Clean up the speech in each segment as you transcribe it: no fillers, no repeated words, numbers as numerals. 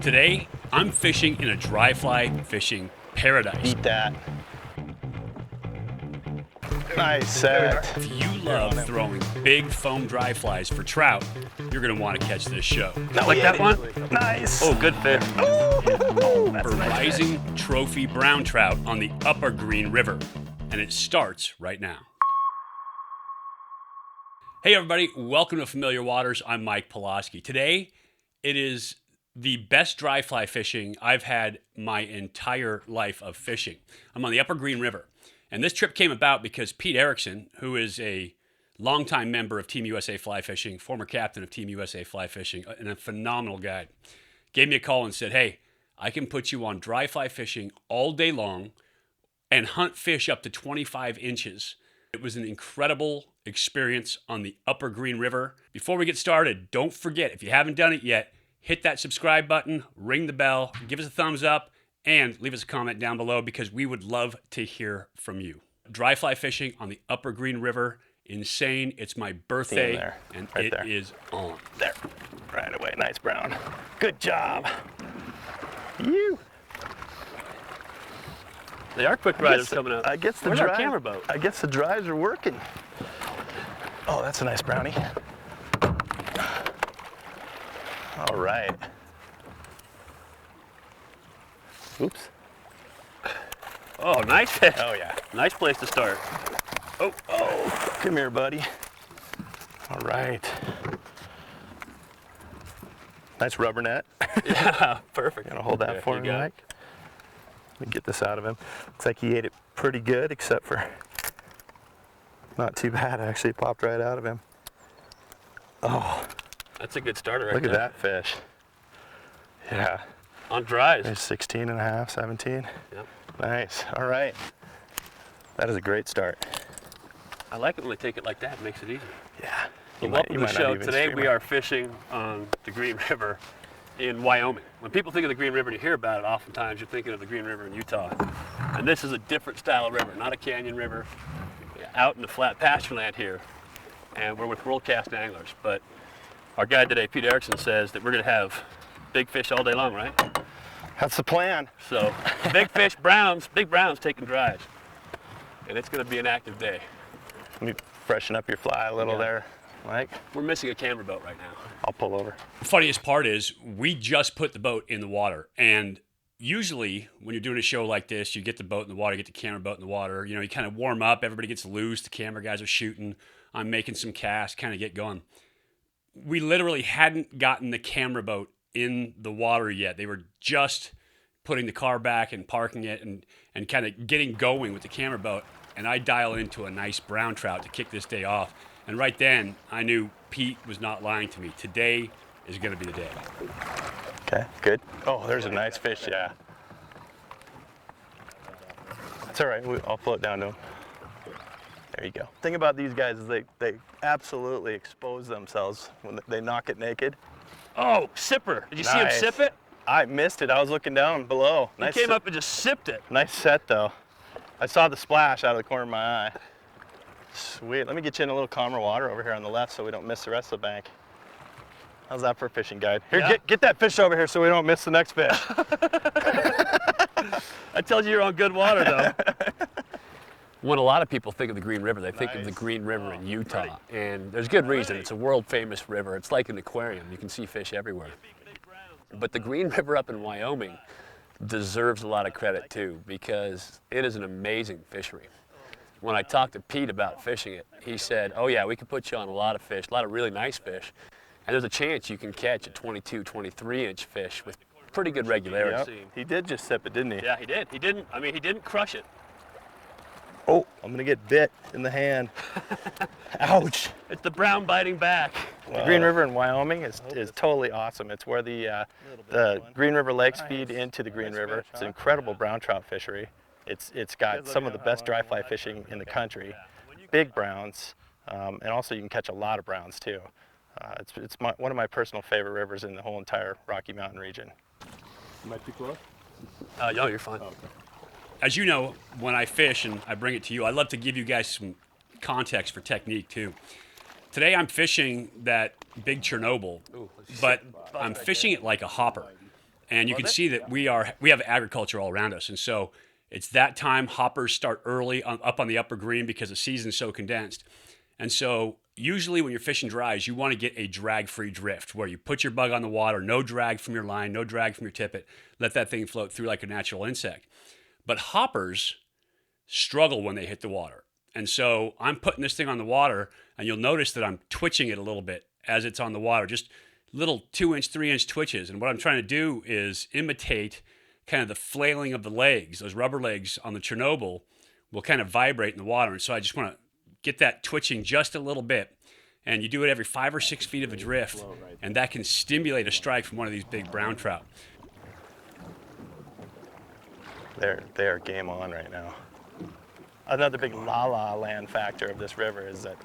Today, I'm fishing in a dry fly fishing paradise. Eat that. Nice set. If you love throwing big foam dry flies for trout, you're going to want to catch this show. Like that one? Nice. Oh, good fish. For rising trophy brown trout on the Upper Green River. And it starts right now. Hey everybody, welcome to Familiar Waters. I'm Mike Pulaski. Today, it is the best dry fly fishing I've had my entire life of fishing. I'm on the Upper Green River. And this trip came about because Pete Erickson, who is a longtime member of Team USA Fly Fishing, former captain of Team USA Fly Fishing, and a phenomenal guide, gave me a call and said, hey, I can put you on dry fly fishing all day long and hunt fish up to 25 inches. It was an incredible experience on the Upper Green River. Before we get started, don't forget, if you haven't done it yet, hit that subscribe button, ring the bell, give us a thumbs up, and leave us a comment down below because we would love to hear from you. Dry fly fishing on the Upper Green River, insane. It's my birthday, and right it there. is on. There. Right away. Nice brown. Good job. You. They are quick riders coming up. I guess the Where's our drive, camera boat? I guess the drives are working. Oh, that's a nice brownie. All right. Oops. Oh, nice fish. Oh yeah. Nice place to start. Oh, come here, buddy. All right. Nice rubber net. Yeah, perfect. Gonna hold that There for you me, go. Mike. Let me get this out of him. Looks like he ate it pretty good, except for not too bad. Actually, it popped right out of him. Oh, That's a good starter right look there. at that fish. Yeah, On dries. there's 16 and a half, 17. Yep. Nice. All right. That is a great start. I like it when they take it like that. It makes it easy. Yeah. So You welcome to the might not show. even Today stream we it. are fishing on the Green River in Wyoming. When people think of the Green River and you hear about it, oftentimes you're thinking of the Green River in Utah. And this is a different style of river, not a canyon river. Out in the flat pasture land here. And we're with World Cast Anglers. But our guide today, Pete Erickson, says that we're going to have big fish all day long, right? That's the plan. So big fish, browns, big browns taking dries. And it's going to be an active day. Let me freshen up your fly a little Yeah. there, Mike. We're missing a camera boat right now. I'll pull over. The funniest part is we just put the boat in the water, and usually when you're doing a show like this, you get the boat in the water, you get the camera boat in the water, you know, you kind of warm up, everybody gets loose, the camera guys are shooting, I'm making some casts, kind of get going. We literally hadn't gotten the camera boat in the water yet. They were just putting the car back and parking it and kind of getting going with the camera boat, and I dial into a nice brown trout to kick this day off. And right then, I knew Pete was not lying to me. Today is going to be the day. Okay, good. Oh, there's a nice fish, yeah. That's all right, I'll float down to him. There you go. Thing about these guys is they absolutely expose themselves when they knock it naked. Oh, sipper. Did you see him Nice. sip it? I missed it, I was looking down below. He came up and just sipped it. Nice set though. I saw the splash out of the corner of my eye. Sweet, let me get you in a little calmer water over here on the left so we don't miss the rest of the bank. How's that for a fishing guide? Here, Yeah. get that fish over here so we don't miss the next fish. That tells you you're on good water, though. When a lot of people think of the Green River, they think of the Nice. Green River in Utah. And there's good reason. It's a world-famous river. It's like an aquarium. You can see fish everywhere. But the Green River up in Wyoming deserves a lot of credit, too, because it is an amazing fishery. When I talked to Pete about fishing it, he said, oh, yeah, we can put you on a lot of fish, a lot of really nice fish. And there's a chance you can catch a 22, 23-inch fish with pretty good regularity. Yep. He did just sip it, didn't he? Yeah, he did. He didn't crush it. Oh, I'm gonna get bit in the hand. Ouch. It's the brown biting back. The Green River in Wyoming is totally awesome. It's where the Green River lakes feed into the Green River. It's an incredible brown trout fishery. It's got some of the best dry fly fishing in the country. Big browns, and also you can catch a lot of browns too. It's one of my personal favorite rivers in the whole entire Rocky Mountain region. Am I too close? No, you're fine. As you know, when I fish and I bring it to you, I love to give you guys some context for technique too. Today I'm fishing that big Chernobyl, but I'm fishing it like a hopper. And you can see that we have agriculture all around us. And so it's that time. Hoppers start early up on the upper green because the season's so condensed. And so usually when you're fishing dries, you want to get a drag-free drift where you put your bug on the water, no drag from your line, no drag from your tippet, let that thing float through like a natural insect. But hoppers struggle when they hit the water. And so I'm putting this thing on the water, and you'll notice that I'm twitching it a little bit as it's on the water, just little 2-inch, 3-inch twitches. And what I'm trying to do is imitate kind of the flailing of the legs. Those rubber legs on the Chernobyl will kind of vibrate in the water. And so I just want to get that twitching just a little bit. And you do it every 5 or 6 feet of a drift, and that can stimulate a strike from one of these big brown trout. They are game on right now. Another big la-la land factor of this river is that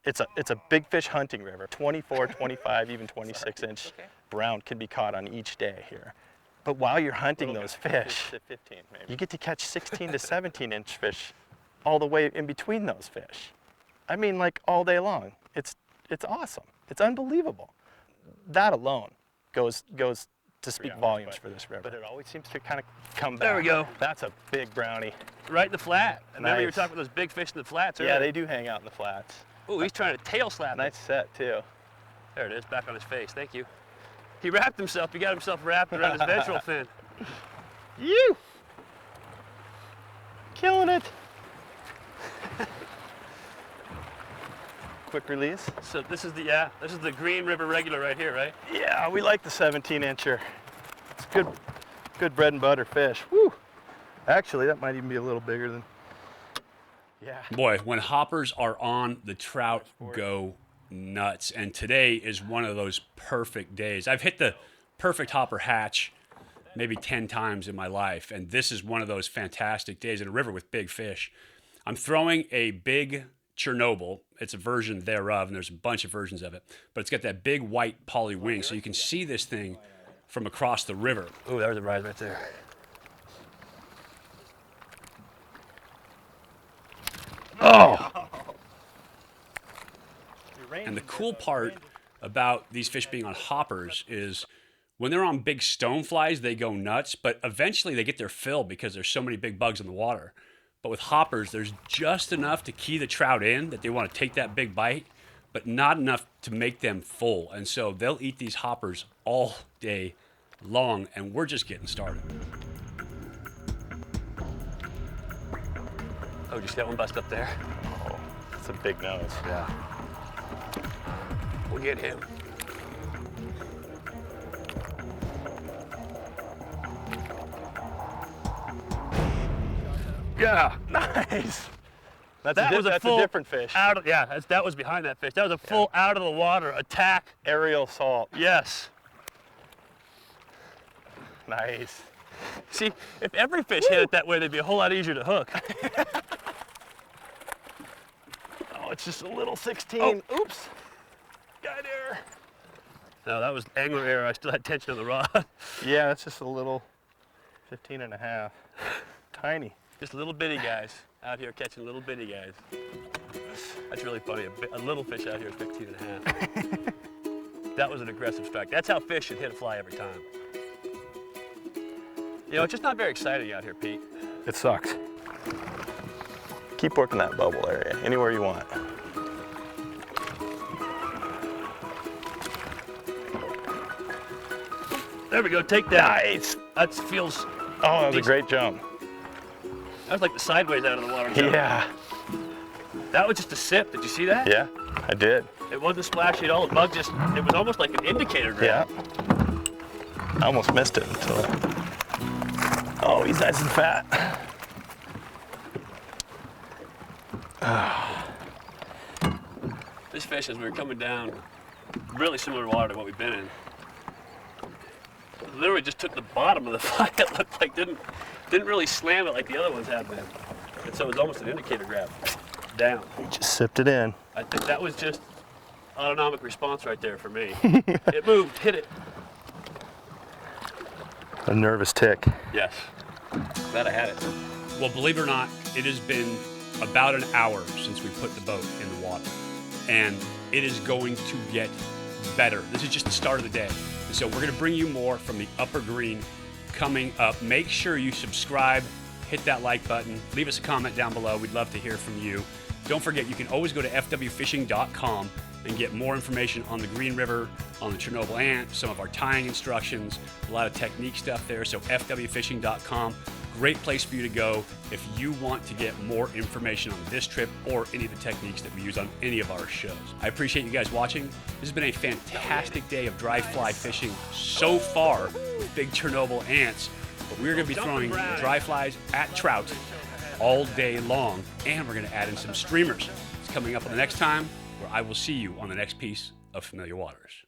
it's a big fish hunting river. 24, 25, even 26-inch brown can be caught on each day here. But while you're hunting those fish, you get to catch 16 to 17-inch fish all the way in between those fish. I mean, like all day long. It's awesome. It's unbelievable. That alone goes to speak volumes for this river. But it always seems to kind of come back. There we go. That's a big brownie. Right in the flat. And remember you were Nice. talking about those big fish in the flats earlier? Yeah, they do hang out in the flats. Oh, he's trying to tail slap it. Nice set too. There it is, back on his face. Thank you. He wrapped himself. He got himself wrapped around his ventral fin. You! Killing it. Quick release. So this is the Green River regular right here, right? Yeah, we like the 17-incher. It's good bread and butter fish. Woo! Actually, that might even be a little bigger than. Yeah. Boy, when hoppers are on, the trout go nuts. And today is one of those perfect days. I've hit the perfect hopper hatch maybe 10 times in my life, and this is one of those fantastic days in a river with big fish. I'm throwing a big Chernobyl. It's a version thereof, and there's a bunch of versions of it, but it's got that big white poly wing, so you can see this thing from across the river. Oh, there's a rise right there. Oh! And the cool part about these fish being on hoppers is when they're on big stoneflies, they go nuts, but eventually they get their fill because there's so many big bugs in the water. But with hoppers, there's just enough to key the trout in that they want to take that big bite, but not enough to make them full. And so they'll eat these hoppers all day long, and we're just getting started. Oh, just got one bust up there. Oh, that's a big nose. Yeah. We'll get him. Yeah. Nice. That's That's a different fish. That was behind that fish. That was a full out of the water attack. Aerial salt. Yes. Nice. See, if every fish hit it that way, they'd be a whole lot easier to hook. Oh, it's just a little 16. Oh. Oops. Guide error. No, that was angler error. I still had tension on the rod. Yeah, that's just a little 15 and a half. Tiny. Just little bitty guys out here catching little bitty guys. That's really funny. A little fish out here is 15 and a half. That was an aggressive strike. That's how fish should hit a fly every time. You know, it's just not very exciting out here, Pete. It sucks. Keep working that bubble area, anywhere you want. There we go, take that. Nice. That feels, Oh, that was a great jump. that was like the sideways out of the water. jump. Yeah. That was just a sip, did you see that? Yeah, I did. It wasn't splashy at all, the bug just, it was almost like an indicator Yeah. grab. I almost missed it until. Oh, he's nice and fat. This fish, as we were coming down, really similar water to what we've been in. Literally just took the bottom of the fly. It looked like didn't really slam it like the other ones have been. And so it was almost an indicator grab. Down. Just sipped it in. I think that was just autonomic response right there for me. It moved, hit it. A nervous tick. Yes. Glad I had it. Well, believe it or not, it has been about an hour since we put the boat in the water, and it is going to get better. This is just the start of the day. And so we're going to bring you more from the Upper Green coming up. Make sure you subscribe, hit that like button, leave us a comment down below. We'd love to hear from you. Don't forget, you can always go to fwfishing.com and get more information on the Green River, on the Chernobyl ant, some of our tying instructions, a lot of technique stuff there. So fwfishing.com, great place for you to go if you want to get more information on this trip or any of the techniques that we use on any of our shows. I appreciate you guys watching. This has been a fantastic day of dry fly fishing so far with big Chernobyl ants, but we're going to be throwing dry flies at trout all day long, and we're going to add in some streamers. It's coming up on the next time, where I will see you on the next piece of Familiar Waters.